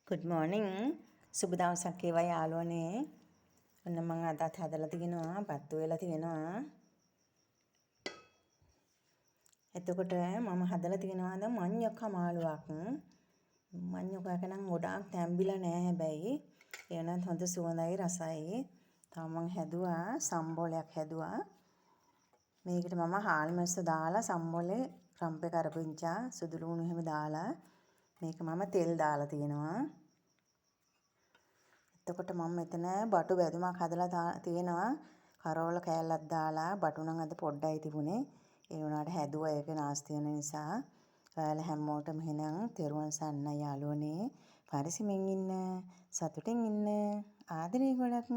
good morning. සුබ දවසක් වේවා යාළුවනේ. ඔන්න මම අදත් හදලා තිනවා, පත්තු වෙලා තිනවා. එතකොට මම හදලා තිනවා අද මඤ්ඤොක්ක මාළුවක්. මඤ්ඤොක්ක එක නම් ගොඩාක් තැඹිලා නෑ හැබැයි. ඒ වෙනත් හොඳ සුවඳයි රසයි. තව මම හැදුවා සම්බෝලයක් හැදුවා. මේකට මම හාල් මැස්ස දාලා සම්බෝලේ රම්පේ කරපිංචා සුදු ලුණු එහෙම දාලා මේක මම තෙල් දාලා තියෙනවා. එතකොට මම මෙතන බටු බැදුමක් හදලා තියෙනවා. කරවල කෑල්ලක් දාලා බටු නම් අද පොඩ්ඩයි තිබුණේ. ඒ වුණාට හැදුවා ඒක නාස්ති වෙන නිසා. ඔයාලා හැමෝටම එහෙනම් තෙරුවන් සරණයි යාළුවනේ. පරිස්සමින් ඉන්න, සතුටින් ඉන්න. ආදරේ ගොඩක්.